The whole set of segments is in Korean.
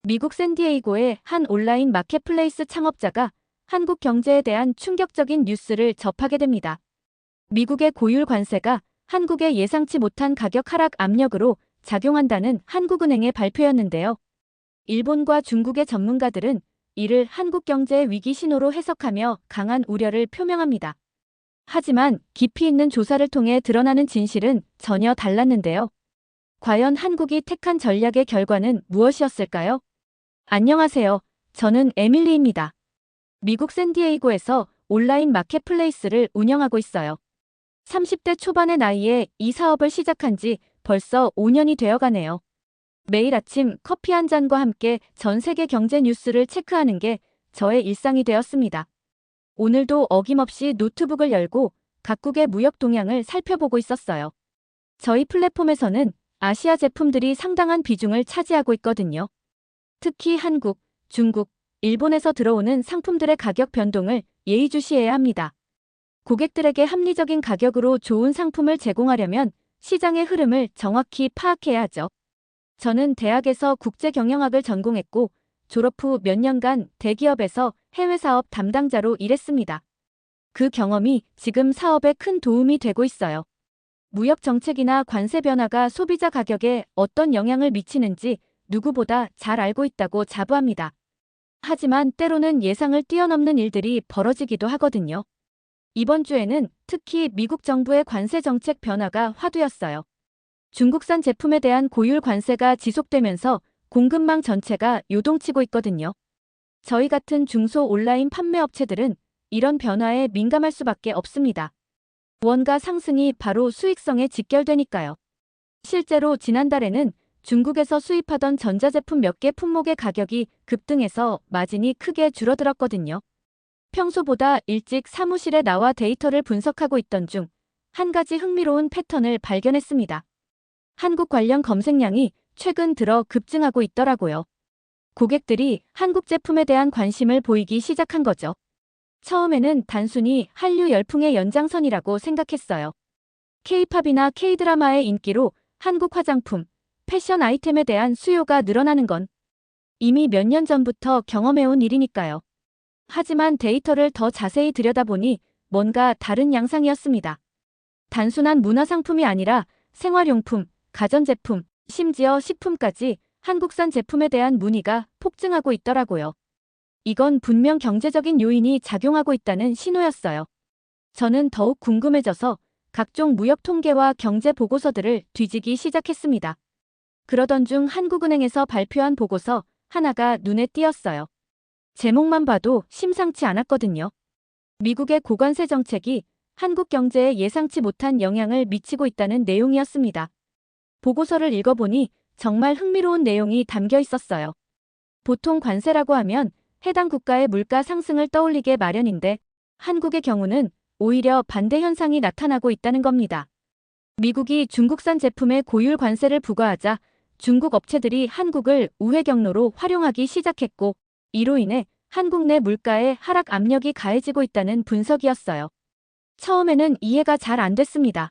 미국 샌디에이고의 한 온라인 마켓플레이스 창업자가 한국 경제에 대한 충격적인 뉴스를 접하게 됩니다. 미국의 고율 관세가 한국의 예상치 못한 가격 하락 압력으로 작용한다는 한국은행의 발표였는데요. 일본과 중국의 전문가들은 이를 한국 경제의 위기 신호로 해석하며 강한 우려를 표명합니다. 하지만 깊이 있는 조사를 통해 드러나는 진실은 전혀 달랐는데요. 과연 한국이 택한 전략의 결과는 무엇이었을까요? 안녕하세요. 저는 에밀리입니다. 미국 샌디에이고에서 온라인 마켓플레이스를 운영하고 있어요. 30대 초반의 나이에 이 사업을 시작한 지 벌써 5년이 되어가네요. 매일 아침 커피 한 잔과 함께 전 세계 경제 뉴스를 체크하는 게 저의 일상이 되었습니다. 오늘도 어김없이 노트북을 열고 각국의 무역 동향을 살펴보고 있었어요. 저희 플랫폼에서는 아시아 제품들이 상당한 비중을 차지하고 있거든요. 특히 한국, 중국, 일본에서 들어오는 상품들의 가격 변동을 예의주시해야 합니다. 고객들에게 합리적인 가격으로 좋은 상품을 제공하려면 시장의 흐름을 정확히 파악해야 하죠. 저는 대학에서 국제경영학을 전공했고 졸업 후 몇 년간 대기업에서 해외 사업 담당자로 일했습니다. 그 경험이 지금 사업에 큰 도움이 되고 있어요. 무역 정책이나 관세 변화가 소비자 가격에 어떤 영향을 미치는지 누구보다 잘 알고 있다고 자부합니다. 하지만 때로는 예상을 뛰어넘는 일들이 벌어지기도 하거든요. 이번 주에는 특히 미국 정부의 관세 정책 변화가 화두였어요. 중국산 제품에 대한 고율 관세가 지속되면서 공급망 전체가 요동치고 있거든요. 저희 같은 중소 온라인 판매 업체들은 이런 변화에 민감할 수밖에 없습니다. 원가 상승이 바로 수익성에 직결되니까요. 실제로 지난달에는 중국에서 수입하던 전자제품 몇 개 품목의 가격이 급등해서 마진이 크게 줄어들었거든요. 평소보다 일찍 사무실에 나와 데이터를 분석하고 있던 중 한 가지 흥미로운 패턴을 발견했습니다. 한국 관련 검색량이 최근 들어 급증하고 있더라고요. 고객들이 한국 제품에 대한 관심을 보이기 시작한 거죠. 처음에는 단순히 한류 열풍의 연장선이라고 생각했어요. K-팝이나 K-드라마의 인기로 한국 화장품, 패션 아이템에 대한 수요가 늘어나는 건 이미 몇 년 전부터 경험해온 일이니까요. 하지만 데이터를 더 자세히 들여다보니 뭔가 다른 양상이었습니다. 단순한 문화상품이 아니라 생활용품, 가전제품, 심지어 식품까지 한국산 제품에 대한 문의가 폭증하고 있더라고요. 이건 분명 경제적인 요인이 작용하고 있다는 신호였어요. 저는 더욱 궁금해져서 각종 무역 통계와 경제 보고서들을 뒤지기 시작했습니다. 그러던 중 한국은행에서 발표한 보고서 하나가 눈에 띄었어요. 제목만 봐도 심상치 않았거든요. 미국의 고관세 정책이 한국 경제에 예상치 못한 영향을 미치고 있다는 내용이었습니다. 보고서를 읽어보니 정말 흥미로운 내용이 담겨 있었어요. 보통 관세라고 하면 해당 국가의 물가 상승을 떠올리게 마련인데 한국의 경우는 오히려 반대 현상이 나타나고 있다는 겁니다. 미국이 중국산 제품에 고율 관세를 부과하자 중국 업체들이 한국을 우회 경로로 활용하기 시작했고 이로 인해 한국 내 물가에 하락 압력이 가해지고 있다는 분석이었어요. 처음에는 이해가 잘 안 됐습니다.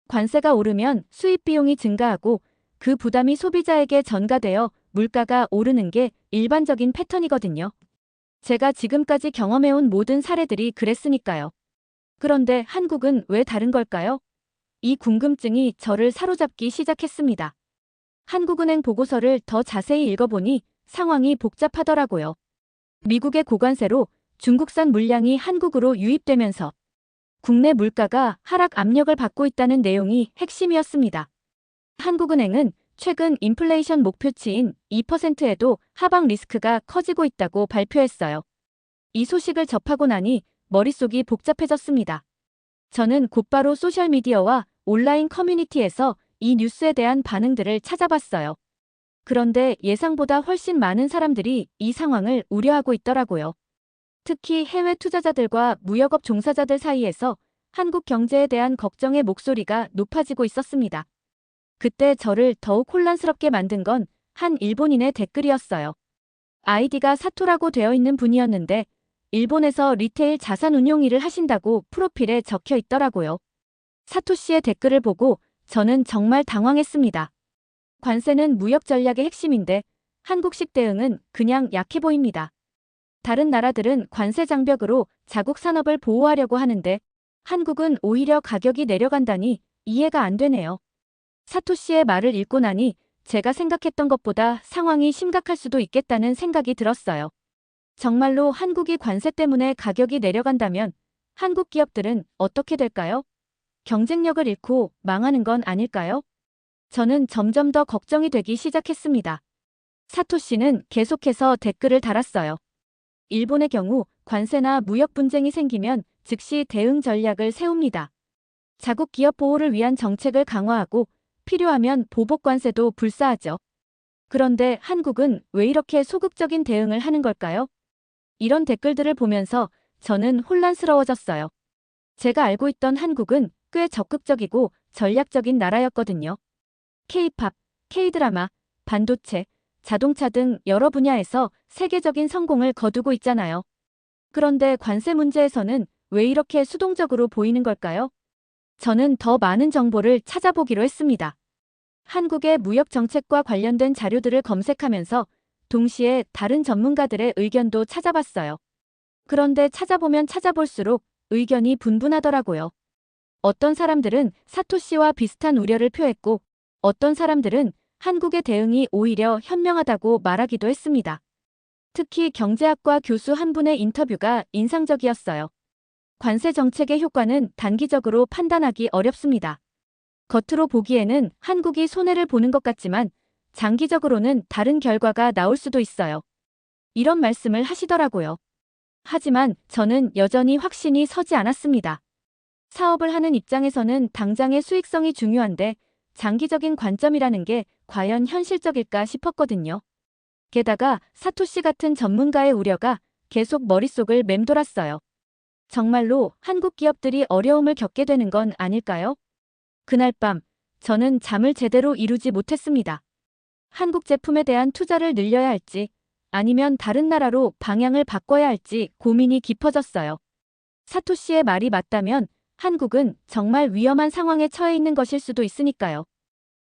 관세가 오르면 수입 비용이 증가하고 그 부담이 소비자에게 전가되어 물가가 오르는 게 일반적인 패턴이거든요. 제가 지금까지 경험해온 모든 사례들이 그랬으니까요. 그런데 한국은 왜 다른 걸까요? 이 궁금증이 저를 사로잡기 시작했습니다. 한국은행 보고서를 더 자세히 읽어보니 상황이 복잡하더라고요. 미국의 고관세로 중국산 물량이 한국으로 유입되면서 국내 물가가 하락 압력을 받고 있다는 내용이 핵심이었습니다. 한국은행은 최근 인플레이션 목표치인 2%에도 하방 리스크가 커지고 있다고 발표했어요. 이 소식을 접하고 나니 머릿속이 복잡해졌습니다. 저는 곧바로 소셜미디어와 온라인 커뮤니티에서 이 뉴스에 대한 반응들을 찾아봤어요. 그런데 예상보다 훨씬 많은 사람들이 이 상황을 우려하고 있더라고요. 특히 해외 투자자들과 무역업 종사자들 사이에서 한국 경제에 대한 걱정의 목소리가 높아지고 있었습니다. 그때 저를 더욱 혼란스럽게 만든 건 한 일본인의 댓글이었어요. 아이디가 사토라고 되어 있는 분이었는데 일본에서 리테일 자산 운용 일을 하신다고 프로필에 적혀 있더라고요. 사토 씨의 댓글을 보고 저는 정말 당황했습니다. 관세는 무역 전략의 핵심인데 한국식 대응은 그냥 약해 보입니다. 다른 나라들은 관세 장벽으로 자국 산업을 보호하려고 하는데 한국은 오히려 가격이 내려간다니 이해가 안 되네요. 사토시의 말을 읽고 나니 제가 생각했던 것보다 상황이 심각할 수도 있겠다는 생각이 들었어요. 정말로 한국이 관세 때문에 가격이 내려간다면 한국 기업들은 어떻게 될까요? 경쟁력을 잃고 망하는 건 아닐까요? 저는 점점 더 걱정이 되기 시작했습니다. 사토시는 계속해서 댓글을 달았어요. 일본의 경우 관세나 무역 분쟁이 생기면 즉시 대응 전략을 세웁니다. 자국 기업 보호를 위한 정책을 강화하고 필요하면 보복 관세도 불사하죠. 그런데 한국은 왜 이렇게 소극적인 대응을 하는 걸까요? 이런 댓글들을 보면서 저는 혼란스러워졌어요. 제가 알고 있던 한국은 꽤 적극적이고 전략적인 나라였거든요. K-팝, K-드라마, 반도체, 자동차 등 여러 분야에서 세계적인 성공을 거두고 있잖아요. 그런데 관세 문제에서는 왜 이렇게 수동적으로 보이는 걸까요? 저는 더 많은 정보를 찾아보기로 했습니다. 한국의 무역 정책과 관련된 자료들을 검색하면서 동시에 다른 전문가들의 의견도 찾아봤어요. 그런데 찾아보면 찾아볼수록 의견이 분분하더라고요. 어떤 사람들은 사토시와 비슷한 우려를 표했고 어떤 사람들은 한국의 대응이 오히려 현명하다고 말하기도 했습니다. 특히 경제학과 교수 한 분의 인터뷰가 인상적이었어요. 관세 정책의 효과는 단기적으로 판단하기 어렵습니다. 겉으로 보기에는 한국이 손해를 보는 것 같지만 장기적으로는 다른 결과가 나올 수도 있어요. 이런 말씀을 하시더라고요. 하지만 저는 여전히 확신이 서지 않았습니다. 사업을 하는 입장에서는 당장의 수익성이 중요한데 장기적인 관점이라는 게 과연 현실적일까 싶었거든요. 게다가 사토시 같은 전문가의 우려가 계속 머릿속을 맴돌았어요. 정말로 한국 기업들이 어려움을 겪게 되는 건 아닐까요? 그날 밤, 저는 잠을 제대로 이루지 못했습니다. 한국 제품에 대한 투자를 늘려야 할지, 아니면 다른 나라로 방향을 바꿔야 할지 고민이 깊어졌어요. 사토시의 말이 맞다면 한국은 정말 위험한 상황에 처해 있는 것일 수도 있으니까요.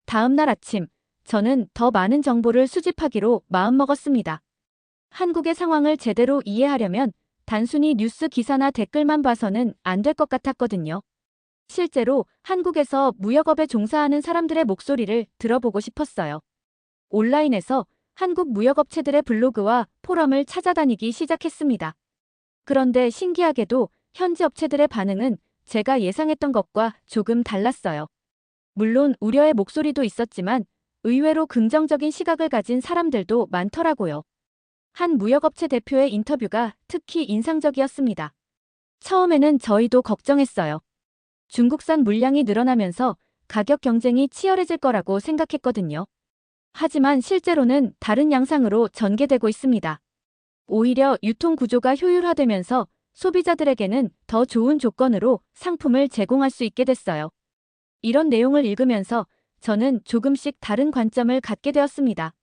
다음 날 아침, 저는 더 많은 정보를 수집하기로 마음먹었습니다. 한국의 상황을 제대로 이해하려면 단순히 뉴스 기사나 댓글만 봐서는 안 될 것 같았거든요. 실제로 한국에서 무역업에 종사하는 사람들의 목소리를 들어보고 싶었어요. 온라인에서 한국 무역업체들의 블로그와 포럼을 찾아다니기 시작했습니다. 그런데 신기하게도 현지 업체들의 반응은 제가 예상했던 것과 조금 달랐어요. 물론 우려의 목소리도 있었지만 의외로 긍정적인 시각을 가진 사람들도 많더라고요. 한 무역업체 대표의 인터뷰가 특히 인상적이었습니다. 처음에는 저희도 걱정했어요. 중국산 물량이 늘어나면서 가격 경쟁이 치열해질 거라고 생각했거든요. 하지만 실제로는 다른 양상으로 전개되고 있습니다. 오히려 유통 구조가 효율화되면서 소비자들에게는 더 좋은 조건으로 상품을 제공할 수 있게 됐어요. 이런 내용을 읽으면서 저는 조금씩 다른 관점을 갖게 되었습니다.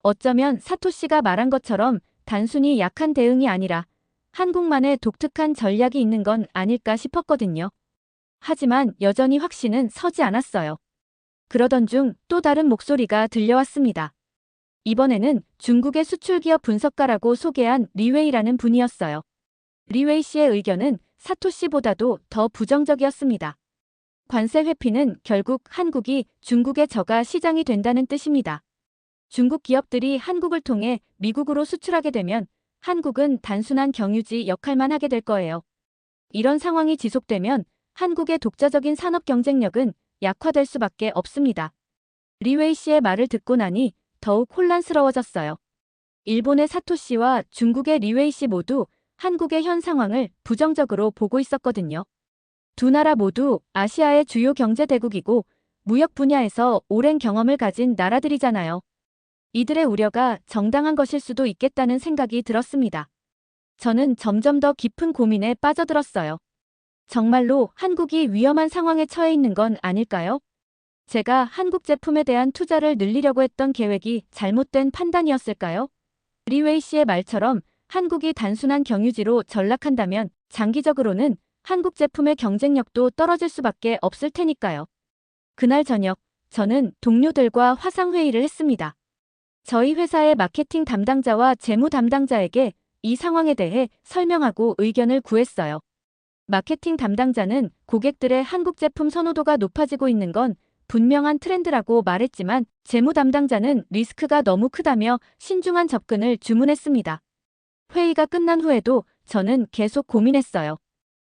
어쩌면 사토시가 말한 것처럼 단순히 약한 대응이 아니라 한국만의 독특한 전략이 있는 건 아닐까 싶었거든요. 하지만 여전히 확신은 서지 않았어요. 그러던 중 또 다른 목소리가 들려왔습니다. 이번에는 중국의 수출기업 분석가라고 소개한 리웨이라는 분이었어요. 리웨이 씨의 의견은 사토시보다도 더 부정적이었습니다. 관세 회피는 결국 한국이 중국의 저가 시장이 된다는 뜻입니다. 중국 기업들이 한국을 통해 미국으로 수출하게 되면 한국은 단순한 경유지 역할만 하게 될 거예요. 이런 상황이 지속되면 한국의 독자적인 산업 경쟁력은 약화될 수밖에 없습니다. 리웨이 씨의 말을 듣고 나니 더욱 혼란스러워졌어요. 일본의 사토시와 중국의 리웨이 씨 모두 한국의 현 상황을 부정적으로 보고 있었거든요. 두 나라 모두 아시아의 주요 경제 대국이고 무역 분야에서 오랜 경험을 가진 나라들이잖아요. 이들의 우려가 정당한 것일 수도 있겠다는 생각이 들었습니다. 저는 점점 더 깊은 고민에 빠져들었어요. 정말로 한국이 위험한 상황에 처해 있는 건 아닐까요? 제가 한국 제품에 대한 투자를 늘리려고 했던 계획이 잘못된 판단이었을까요? 리웨이 씨의 말처럼 한국이 단순한 경유지로 전락한다면 장기적으로는 한국 제품의 경쟁력도 떨어질 수밖에 없을 테니까요. 그날 저녁, 저는 동료들과 화상회의를 했습니다. 저희 회사의 마케팅 담당자와 재무 담당자에게 이 상황에 대해 설명하고 의견을 구했어요. 마케팅 담당자는 고객들의 한국 제품 선호도가 높아지고 있는 건 분명한 트렌드라고 말했지만 재무 담당자는 리스크가 너무 크다며 신중한 접근을 주문했습니다. 회의가 끝난 후에도 저는 계속 고민했어요.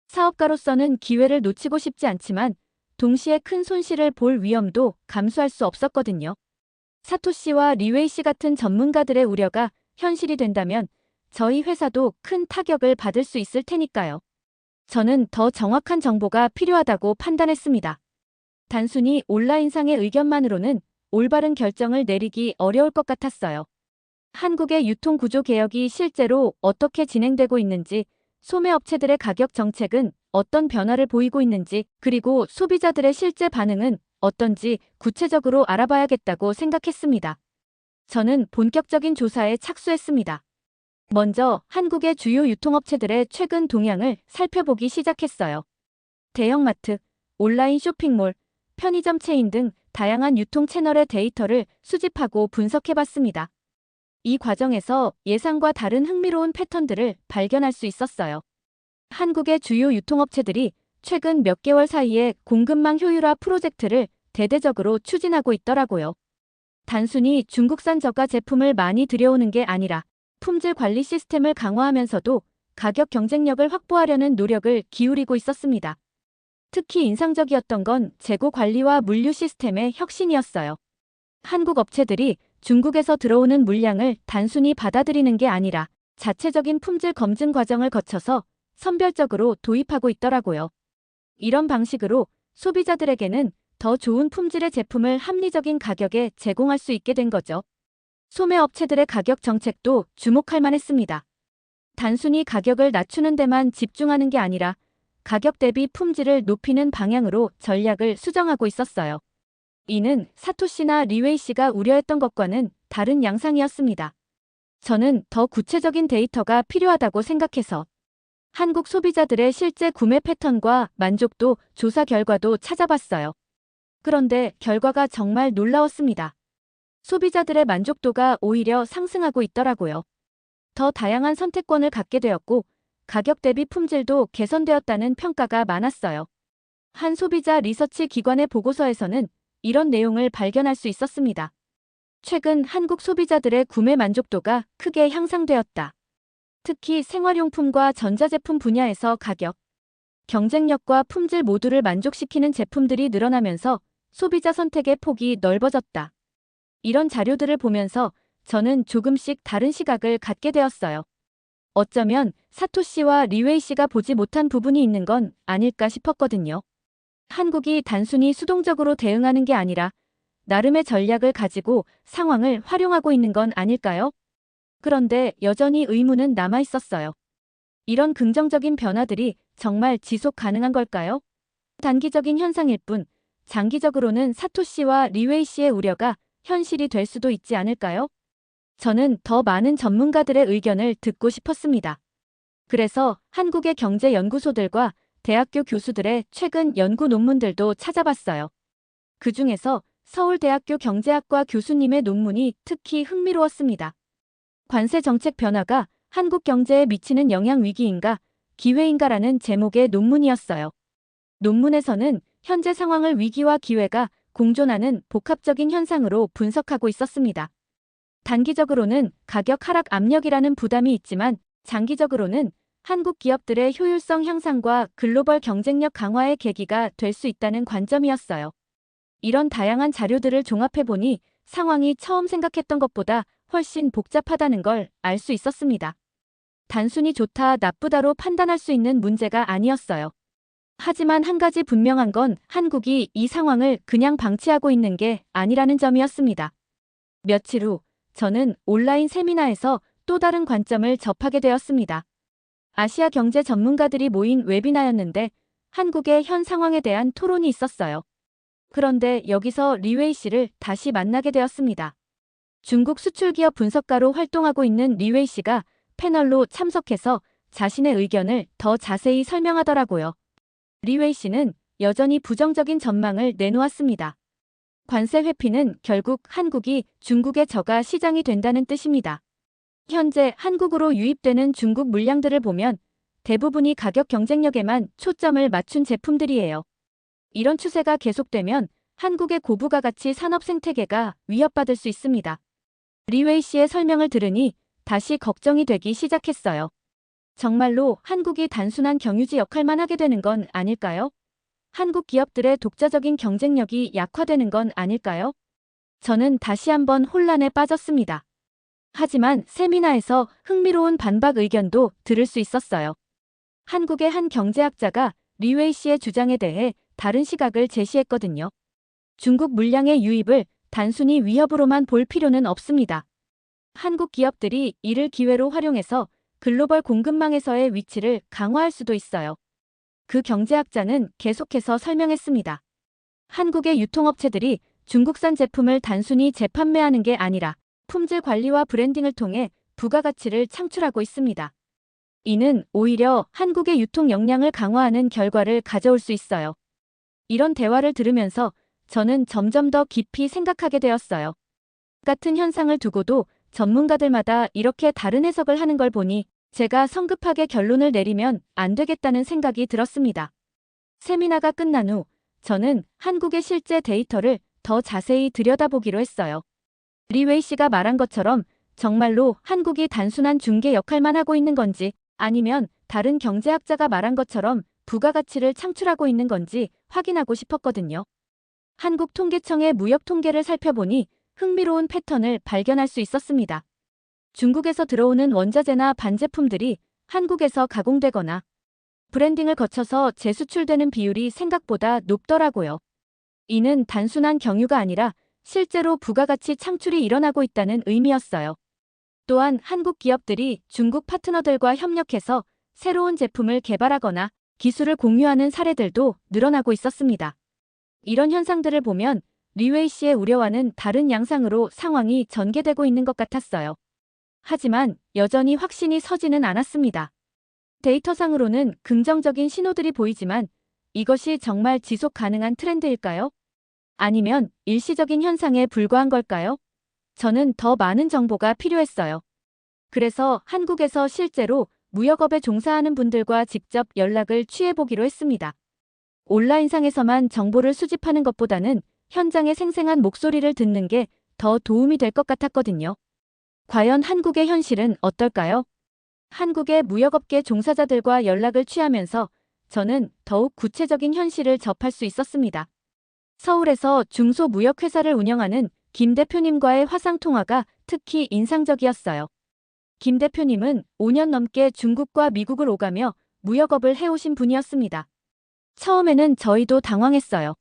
사업가로서는 기회를 놓치고 싶지 않지만 동시에 큰 손실을 볼 위험도 감수할 수 없었거든요. 사토시와 리웨이 씨 같은 전문가들의 우려가 현실이 된다면 저희 회사도 큰 타격을 받을 수 있을 테니까요. 저는 더 정확한 정보가 필요하다고 판단했습니다. 단순히 온라인상의 의견만으로는 올바른 결정을 내리기 어려울 것 같았어요. 한국의 유통구조 개혁이 실제로 어떻게 진행되고 있는지, 소매업체들의 가격 정책은 어떤 변화를 보이고 있는지, 그리고 소비자들의 실제 반응은 어떤지 구체적으로 알아봐야겠다고 생각했습니다. 저는 본격적인 조사에 착수했습니다. 먼저 한국의 주요 유통업체들의 최근 동향을 살펴보기 시작했어요. 대형마트, 온라인 쇼핑몰, 편의점 체인 등 다양한 유통 채널의 데이터를 수집하고 분석해봤습니다. 이 과정에서 예상과 다른 흥미로운 패턴들을 발견할 수 있었어요. 한국의 주요 유통업체들이 최근 몇 개월 사이에 공급망 효율화 프로젝트를 대대적으로 추진하고 있더라고요. 단순히 중국산 저가 제품을 많이 들여오는 게 아니라 품질 관리 시스템을 강화하면서도 가격 경쟁력을 확보하려는 노력을 기울이고 있었습니다. 특히 인상적이었던 건 재고 관리와 물류 시스템의 혁신이었어요. 한국 업체들이 중국에서 들어오는 물량을 단순히 받아들이는 게 아니라 자체적인 품질 검증 과정을 거쳐서 선별적으로 도입하고 있더라고요. 이런 방식으로 소비자들에게는 더 좋은 품질의 제품을 합리적인 가격에 제공할 수 있게 된 거죠. 소매업체들의 가격 정책도 주목할 만했습니다. 단순히 가격을 낮추는 데만 집중하는 게 아니라 가격 대비 품질을 높이는 방향으로 전략을 수정하고 있었어요. 이는 사토시나 리웨이 씨가 우려했던 것과는 다른 양상이었습니다. 저는 더 구체적인 데이터가 필요하다고 생각해서 한국 소비자들의 실제 구매 패턴과 만족도 조사 결과도 찾아봤어요. 그런데 결과가 정말 놀라웠습니다. 소비자들의 만족도가 오히려 상승하고 있더라고요. 더 다양한 선택권을 갖게 되었고 가격 대비 품질도 개선되었다는 평가가 많았어요. 한 소비자 리서치 기관의 보고서에서는 이런 내용을 발견할 수 있었습니다. 최근 한국 소비자들의 구매 만족도가 크게 향상되었다. 특히 생활용품과 전자제품 분야에서 가격, 경쟁력과 품질 모두를 만족시키는 제품들이 늘어나면서 소비자 선택의 폭이 넓어졌다. 이런 자료들을 보면서 저는 조금씩 다른 시각을 갖게 되었어요. 어쩌면 사토시와 리웨이 씨가 보지 못한 부분이 있는 건 아닐까 싶었거든요. 한국이 단순히 수동적으로 대응하는 게 아니라 나름의 전략을 가지고 상황을 활용하고 있는 건 아닐까요? 그런데 여전히 의문은 남아 있었어요. 이런 긍정적인 변화들이 정말 지속 가능한 걸까요? 단기적인 현상일 뿐, 장기적으로는 사토시와 리웨이 씨의 우려가 현실이 될 수도 있지 않을까요? 저는 더 많은 전문가들의 의견을 듣고 싶었습니다. 그래서 한국의 경제연구소들과 대학교 교수들의 최근 연구 논문들도 찾아봤어요. 그 중에서 서울대학교 경제학과 교수님의 논문이 특히 흥미로웠습니다. 관세 정책 변화가 한국 경제에 미치는 영향 위기인가, 기회인가라는 제목의 논문이었어요. 논문에서는 현재 상황을 위기와 기회가 공존하는 복합적인 현상으로 분석하고 있었습니다. 단기적으로는 가격 하락 압력이라는 부담이 있지만 장기적으로는 한국 기업들의 효율성 향상과 글로벌 경쟁력 강화의 계기가 될 수 있다는 관점이었어요. 이런 다양한 자료들을 종합해보니 상황이 처음 생각했던 것보다 훨씬 복잡하다는 걸 알 수 있었습니다. 단순히 좋다, 나쁘다로 판단할 수 있는 문제가 아니었어요. 하지만 한 가지 분명한 건 한국이 이 상황을 그냥 방치하고 있는 게 아니라는 점이었습니다. 며칠 후 저는 온라인 세미나에서 또 다른 관점을 접하게 되었습니다. 아시아 경제 전문가들이 모인 웨비나였는데 한국의 현 상황에 대한 토론이 있었어요. 그런데 여기서 리웨이 씨를 다시 만나게 되었습니다. 중국 수출기업 분석가로 활동하고 있는 리웨이 씨가 패널로 참석해서 자신의 의견을 더 자세히 설명하더라고요. 리웨이 씨는 여전히 부정적인 전망을 내놓았습니다. 관세 회피는 결국 한국이 중국의 저가 시장이 된다는 뜻입니다. 현재 한국으로 유입되는 중국 물량들을 보면 대부분이 가격 경쟁력에만 초점을 맞춘 제품들이에요. 이런 추세가 계속되면 한국의 고부가가치 산업 생태계가 위협받을 수 있습니다. 리웨이 씨의 설명을 들으니 다시 걱정이 되기 시작했어요. 정말로 한국이 단순한 경유지 역할만 하게 되는 건 아닐까요? 한국 기업들의 독자적인 경쟁력이 약화되는 건 아닐까요? 저는 다시 한번 혼란에 빠졌습니다. 하지만 세미나에서 흥미로운 반박 의견도 들을 수 있었어요. 한국의 한 경제학자가 리웨이 씨의 주장에 대해 다른 시각을 제시했거든요. 중국 물량의 유입을 단순히 위협으로만 볼 필요는 없습니다. 한국 기업들이 이를 기회로 활용해서 글로벌 공급망에서의 위치를 강화할 수도 있어요. 그 경제학자는 계속해서 설명했습니다. 한국의 유통업체들이 중국산 제품을 단순히 재판매하는 게 아니라 품질 관리와 브랜딩을 통해 부가가치를 창출하고 있습니다. 이는 오히려 한국의 유통 역량을 강화하는 결과를 가져올 수 있어요. 이런 대화를 들으면서 저는 점점 더 깊이 생각하게 되었어요. 같은 현상을 두고도 전문가들마다 이렇게 다른 해석을 하는 걸 보니 제가 성급하게 결론을 내리면 안 되겠다는 생각이 들었습니다. 세미나가 끝난 후 저는 한국의 실제 데이터를 더 자세히 들여다보기로 했어요. 리웨이 씨가 말한 것처럼 정말로 한국이 단순한 중개 역할만 하고 있는 건지 아니면 다른 경제학자가 말한 것처럼 부가가치를 창출하고 있는 건지 확인하고 싶었거든요. 한국통계청의 무역 통계를 살펴보니 흥미로운 패턴을 발견할 수 있었습니다. 중국에서 들어오는 원자재나 반제품들이 한국에서 가공되거나 브랜딩을 거쳐서 재수출되는 비율이 생각보다 높더라고요. 이는 단순한 경유가 아니라 실제로 부가가치 창출이 일어나고 있다는 의미였어요. 또한 한국 기업들이 중국 파트너들과 협력해서 새로운 제품을 개발하거나 기술을 공유하는 사례들도 늘어나고 있었습니다. 이런 현상들을 보면 리웨이 씨의 우려와는 다른 양상으로 상황이 전개되고 있는 것 같았어요. 하지만 여전히 확신이 서지는 않았습니다. 데이터상으로는 긍정적인 신호들이 보이지만 이것이 정말 지속 가능한 트렌드일까요? 아니면 일시적인 현상에 불과한 걸까요? 저는 더 많은 정보가 필요했어요. 그래서 한국에서 실제로 무역업에 종사하는 분들과 직접 연락을 취해보기로 했습니다. 온라인상에서만 정보를 수집하는 것보다는 현장의 생생한 목소리를 듣는 게 더 도움이 될 것 같았거든요. 과연 한국의 현실은 어떨까요? 한국의 무역업계 종사자들과 연락을 취하면서 저는 더욱 구체적인 현실을 접할 수 있었습니다. 서울에서 중소무역회사를 운영하는 김 대표님과의 화상통화가 특히 인상적이었어요. 김 대표님은 5년 넘게 중국과 미국을 오가며 무역업을 해오신 분이었습니다. 처음에는 저희도 당황했어요.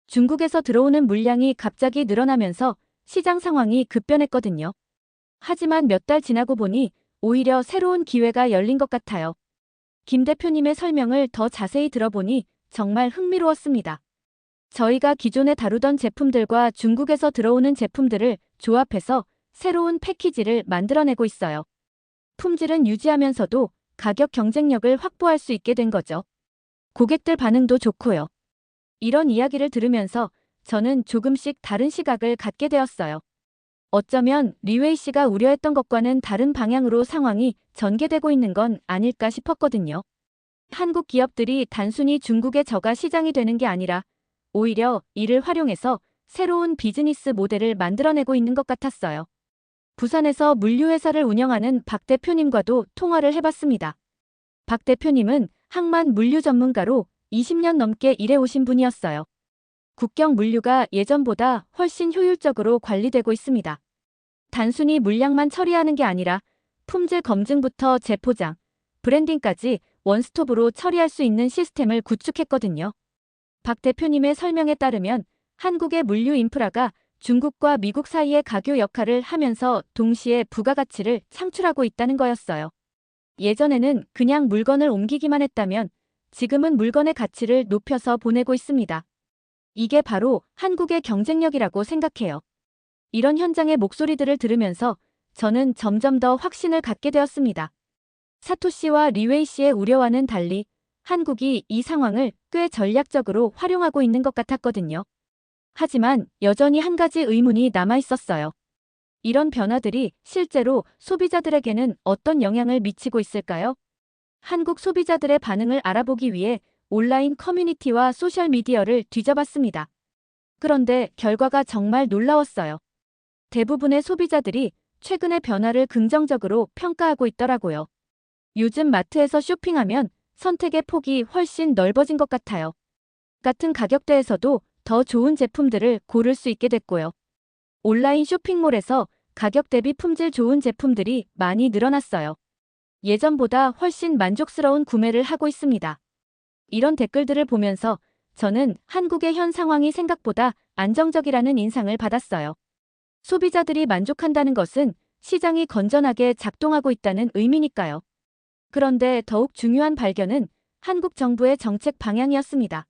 중국에서 들어오는 물량이 갑자기 늘어나면서 시장 상황이 급변했거든요. 하지만 몇 달 지나고 보니 오히려 새로운 기회가 열린 것 같아요. 김 대표님의 설명을 더 자세히 들어보니 정말 흥미로웠습니다. 저희가 기존에 다루던 제품들과 중국에서 들어오는 제품들을 조합해서 새로운 패키지를 만들어내고 있어요. 품질은 유지하면서도 가격 경쟁력을 확보할 수 있게 된 거죠. 고객들 반응도 좋고요. 이런 이야기를 들으면서 저는 조금씩 다른 시각을 갖게 되었어요. 어쩌면 리웨이 씨가 우려했던 것과는 다른 방향으로 상황이 전개되고 있는 건 아닐까 싶었거든요. 한국 기업들이 단순히 중국의 저가 시장이 되는 게 아니라 오히려 이를 활용해서 새로운 비즈니스 모델을 만들어내고 있는 것 같았어요. 부산에서 물류회사를 운영하는 박 대표님과도 통화를 해봤습니다. 박 대표님은 항만 물류 전문가로 20년 넘게 일해오신 분이었어요. 국경 물류가 예전보다 훨씬 효율적으로 관리되고 있습니다. 단순히 물량만 처리하는 게 아니라 품질 검증부터 재포장, 브랜딩까지 원스톱으로 처리할 수 있는 시스템을 구축했거든요. 박 대표님의 설명에 따르면 한국의 물류 인프라가 중국과 미국 사이의 가교 역할을 하면서 동시에 부가가치를 창출하고 있다는 거였어요. 예전에는 그냥 물건을 옮기기만 했다면 지금은 물건의 가치를 높여서 보내고 있습니다. 이게 바로 한국의 경쟁력이라고 생각해요. 이런 현장의 목소리들을 들으면서 저는 점점 더 확신을 갖게 되었습니다. 사토시와 리웨이 씨의 우려와는 달리 한국이 이 상황을 꽤 전략적으로 활용하고 있는 것 같았거든요. 하지만 여전히 한 가지 의문이 남아 있었어요. 이런 변화들이 실제로 소비자들에게는 어떤 영향을 미치고 있을까요? 한국 소비자들의 반응을 알아보기 위해 온라인 커뮤니티와 소셜미디어를 뒤져봤습니다. 그런데 결과가 정말 놀라웠어요. 대부분의 소비자들이 최근의 변화를 긍정적으로 평가하고 있더라고요. 요즘 마트에서 쇼핑하면 선택의 폭이 훨씬 넓어진 것 같아요. 같은 가격대에서도 더 좋은 제품들을 고를 수 있게 됐고요. 온라인 쇼핑몰에서 가격 대비 품질 좋은 제품들이 많이 늘어났어요. 예전보다 훨씬 만족스러운 구매를 하고 있습니다. 이런 댓글들을 보면서 저는 한국의 현 상황이 생각보다 안정적이라는 인상을 받았어요. 소비자들이 만족한다는 것은 시장이 건전하게 작동하고 있다는 의미니까요. 그런데 더욱 중요한 발견은 한국 정부의 정책 방향이었습니다.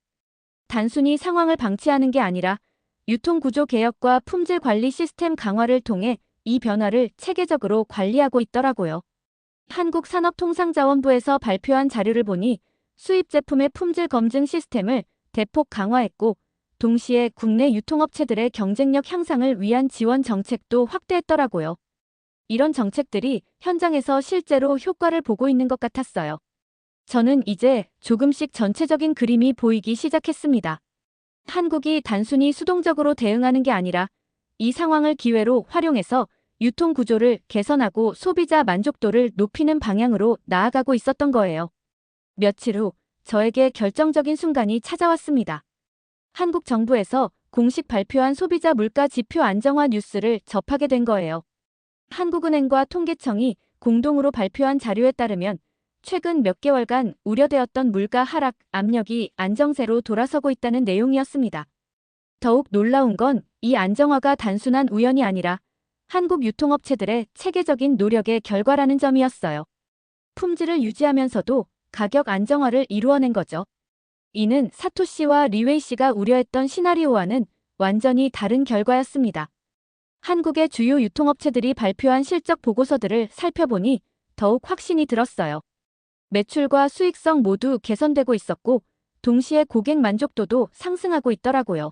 단순히 상황을 방치하는 게 아니라 유통구조 개혁과 품질 관리 시스템 강화를 통해 이 변화를 체계적으로 관리하고 있더라고요. 한국산업통상자원부에서 발표한 자료를 보니 수입 제품의 품질 검증 시스템을 대폭 강화했고, 동시에 국내 유통업체들의 경쟁력 향상을 위한 지원 정책도 확대했더라고요. 이런 정책들이 현장에서 실제로 효과를 보고 있는 것 같았어요. 저는 이제 조금씩 전체적인 그림이 보이기 시작했습니다. 한국이 단순히 수동적으로 대응하는 게 아니라 이 상황을 기회로 활용해서 유통 구조를 개선하고 소비자 만족도를 높이는 방향으로 나아가고 있었던 거예요. 며칠 후 저에게 결정적인 순간이 찾아왔습니다. 한국 정부에서 공식 발표한 소비자 물가 지표 안정화 뉴스를 접하게 된 거예요. 한국은행과 통계청이 공동으로 발표한 자료에 따르면 최근 몇 개월간 우려되었던 물가 하락 압력이 안정세로 돌아서고 있다는 내용이었습니다. 더욱 놀라운 건 이 안정화가 단순한 우연이 아니라 한국 유통업체들의 체계적인 노력의 결과라는 점이었어요. 품질을 유지하면서도 가격 안정화를 이루어낸 거죠. 이는 사토시와 리웨이 씨가 우려했던 시나리오와는 완전히 다른 결과였습니다. 한국의 주요 유통업체들이 발표한 실적 보고서들을 살펴보니 더욱 확신이 들었어요. 매출과 수익성 모두 개선되고 있었고, 동시에 고객 만족도도 상승하고 있더라고요.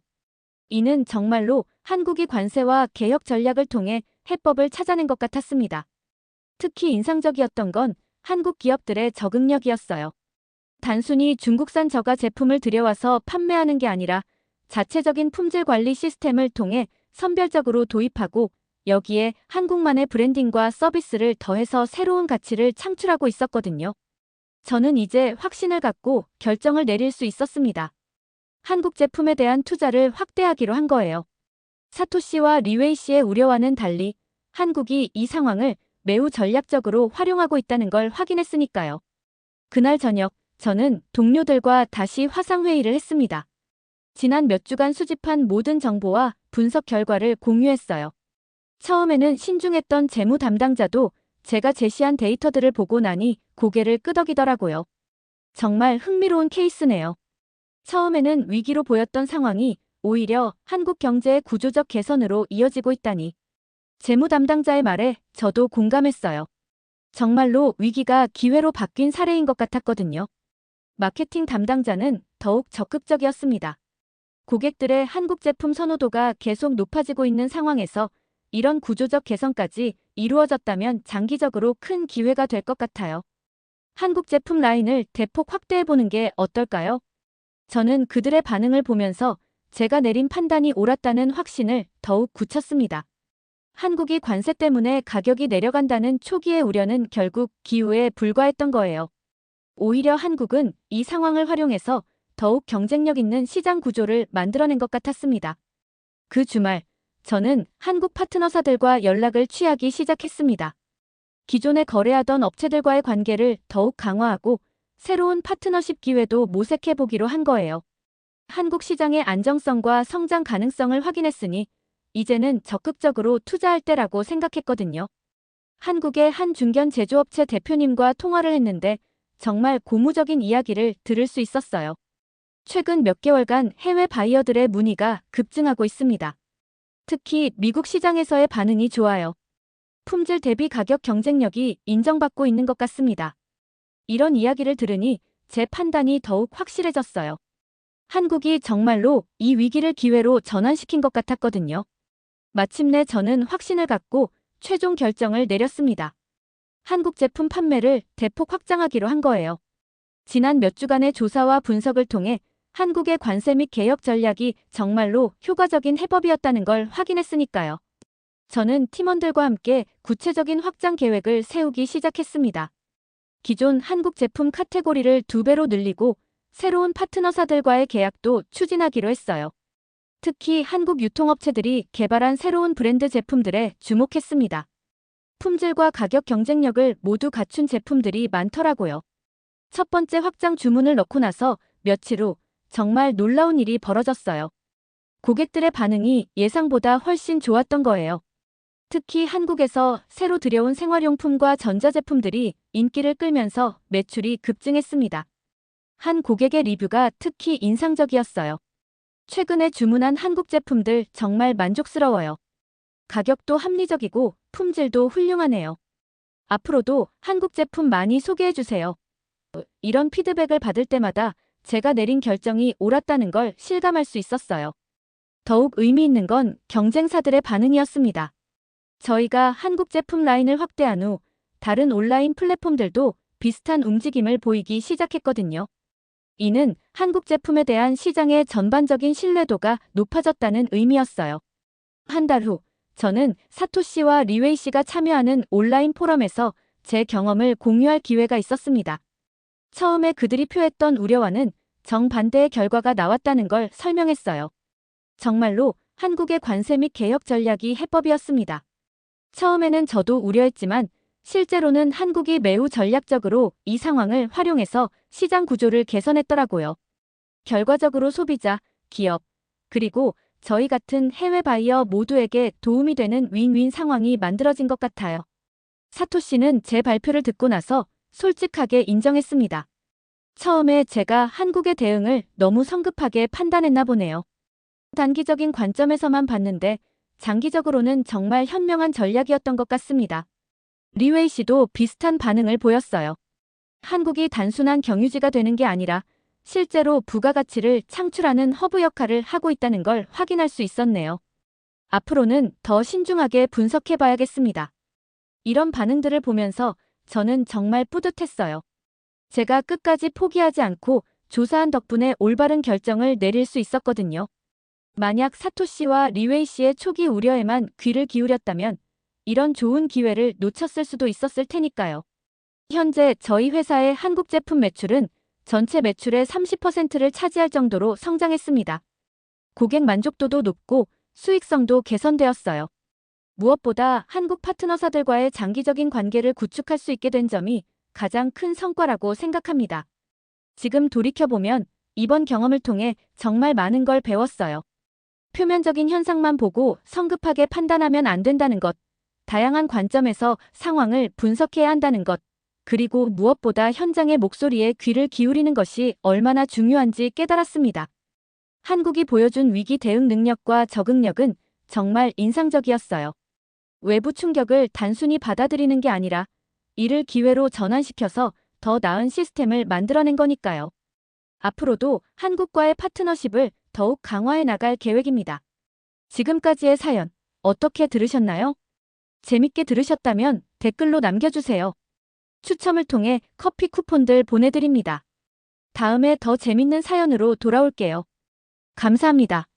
이는 정말로 한국이 관세와 개혁 전략을 통해 해법을 찾아낸 것 같았습니다. 특히 인상적이었던 건 한국 기업들의 적응력이었어요. 단순히 중국산 저가 제품을 들여와서 판매하는 게 아니라 자체적인 품질 관리 시스템을 통해 선별적으로 도입하고, 여기에 한국만의 브랜딩과 서비스를 더해서 새로운 가치를 창출하고 있었거든요. 저는 이제 확신을 갖고 결정을 내릴 수 있었습니다. 한국 제품에 대한 투자를 확대하기로 한 거예요. 사토시와 리웨이 씨의 우려와는 달리 한국이 이 상황을 매우 전략적으로 활용하고 있다는 걸 확인했으니까요. 그날 저녁, 저는 동료들과 다시 화상회의를 했습니다. 지난 몇 주간 수집한 모든 정보와 분석 결과를 공유했어요. 처음에는 신중했던 재무 담당자도 제가 제시한 데이터들을 보고 나니 고개를 끄덕이더라고요. 정말 흥미로운 케이스네요. 처음에는 위기로 보였던 상황이 오히려 한국 경제의 구조적 개선으로 이어지고 있다니. 재무 담당자의 말에 저도 공감했어요. 정말로 위기가 기회로 바뀐 사례인 것 같았거든요. 마케팅 담당자는 더욱 적극적이었습니다. 고객들의 한국 제품 선호도가 계속 높아지고 있는 상황에서 이런 구조적 개선까지 이루어졌다면 장기적으로 큰 기회가 될 것 같아요. 한국 제품 라인을 대폭 확대해보는 게 어떨까요? 저는 그들의 반응을 보면서 제가 내린 판단이 옳았다는 확신을 더욱 굳혔습니다. 한국이 관세 때문에 가격이 내려간다는 초기의 우려는 결국 기우에 불과했던 거예요. 오히려 한국은 이 상황을 활용해서 더욱 경쟁력 있는 시장 구조를 만들어낸 것 같았습니다. 그 주말, 저는 한국 파트너사들과 연락을 취하기 시작했습니다. 기존에 거래하던 업체들과의 관계를 더욱 강화하고 새로운 파트너십 기회도 모색해보기로 한 거예요. 한국 시장의 안정성과 성장 가능성을 확인했으니 이제는 적극적으로 투자할 때라고 생각했거든요. 한국의 한 중견 제조업체 대표님과 통화를 했는데 정말 고무적인 이야기를 들을 수 있었어요. 최근 몇 개월간 해외 바이어들의 문의가 급증하고 있습니다. 특히 미국 시장에서의 반응이 좋아요. 품질 대비 가격 경쟁력이 인정받고 있는 것 같습니다. 이런 이야기를 들으니 제 판단이 더욱 확실해졌어요. 한국이 정말로 이 위기를 기회로 전환시킨 것 같았거든요. 마침내 저는 확신을 갖고 최종 결정을 내렸습니다. 한국 제품 판매를 대폭 확장하기로 한 거예요. 지난 몇 주간의 조사와 분석을 통해 한국의 관세 및 개혁 전략이 정말로 효과적인 해법이었다는 걸 확인했으니까요. 저는 팀원들과 함께 구체적인 확장 계획을 세우기 시작했습니다. 기존 한국 제품 카테고리를 2배로 늘리고 새로운 파트너사들과의 계약도 추진하기로 했어요. 특히 한국 유통업체들이 개발한 새로운 브랜드 제품들에 주목했습니다. 품질과 가격 경쟁력을 모두 갖춘 제품들이 많더라고요. 첫 번째 확장 주문을 넣고 나서 며칠 후 정말 놀라운 일이 벌어졌어요. 고객들의 반응이 예상보다 훨씬 좋았던 거예요. 특히 한국에서 새로 들여온 생활용품과 전자제품들이 인기를 끌면서 매출이 급증했습니다. 한 고객의 리뷰가 특히 인상적이었어요. 최근에 주문한 한국 제품들 정말 만족스러워요. 가격도 합리적이고 품질도 훌륭하네요. 앞으로도 한국 제품 많이 소개해주세요. 이런 피드백을 받을 때마다 제가 내린 결정이 옳았다는 걸 실감할 수 있었어요. 더욱 의미 있는 건 경쟁사들의 반응이었습니다. 저희가 한국 제품 라인을 확대한 후 다른 온라인 플랫폼들도 비슷한 움직임을 보이기 시작했거든요. 이는 한국 제품에 대한 시장의 전반적인 신뢰도가 높아졌다는 의미였어요. 한 달 후, 저는 사토 씨와 리웨이 씨가 참여하는 온라인 포럼에서 제 경험을 공유할 기회가 있었습니다. 처음에 그들이 표했던 우려와는 정반대의 결과가 나왔다는 걸 설명했어요. 정말로 한국의 관세 및 개혁 전략이 해법이었습니다. 처음에는 저도 우려했지만 실제로는 한국이 매우 전략적으로 이 상황을 활용해서 시장 구조를 개선했더라고요. 결과적으로 소비자, 기업, 그리고 저희 같은 해외 바이어 모두에게 도움이 되는 윈윈 상황이 만들어진 것 같아요. 사토 씨는 제 발표를 듣고 나서 솔직하게 인정했습니다. 처음에 제가 한국의 대응을 너무 성급하게 판단했나 보네요. 단기적인 관점에서만 봤는데 장기적으로는 정말 현명한 전략이었던 것 같습니다. 리웨이 씨도 비슷한 반응을 보였어요. 한국이 단순한 경유지가 되는 게 아니라 실제로 부가가치를 창출하는 허브 역할을 하고 있다는 걸 확인할 수 있었네요. 앞으로는 더 신중하게 분석해봐야겠습니다. 이런 반응들을 보면서 저는 정말 뿌듯했어요. 제가 끝까지 포기하지 않고 조사한 덕분에 올바른 결정을 내릴 수 있었거든요. 만약 사토 씨와 리웨이 씨의 초기 우려에만 귀를 기울였다면 이런 좋은 기회를 놓쳤을 수도 있었을 테니까요. 현재 저희 회사의 한국 제품 매출은 전체 매출의 30%를 차지할 정도로 성장했습니다. 고객 만족도도 높고 수익성도 개선되었어요. 무엇보다 한국 파트너사들과의 장기적인 관계를 구축할 수 있게 된 점이 가장 큰 성과라고 생각합니다. 지금 돌이켜보면 이번 경험을 통해 정말 많은 걸 배웠어요. 표면적인 현상만 보고 성급하게 판단하면 안 된다는 것, 다양한 관점에서 상황을 분석해야 한다는 것, 그리고 무엇보다 현장의 목소리에 귀를 기울이는 것이 얼마나 중요한지 깨달았습니다. 한국이 보여준 위기 대응 능력과 적응력은 정말 인상적이었어요. 외부 충격을 단순히 받아들이는 게 아니라 이를 기회로 전환시켜서 더 나은 시스템을 만들어낸 거니까요. 앞으로도 한국과의 파트너십을 더욱 강화해 나갈 계획입니다. 지금까지의 사연 어떻게 들으셨나요? 재밌게 들으셨다면 댓글로 남겨주세요. 추첨을 통해 커피 쿠폰들 보내드립니다. 다음에 더 재밌는 사연으로 돌아올게요. 감사합니다.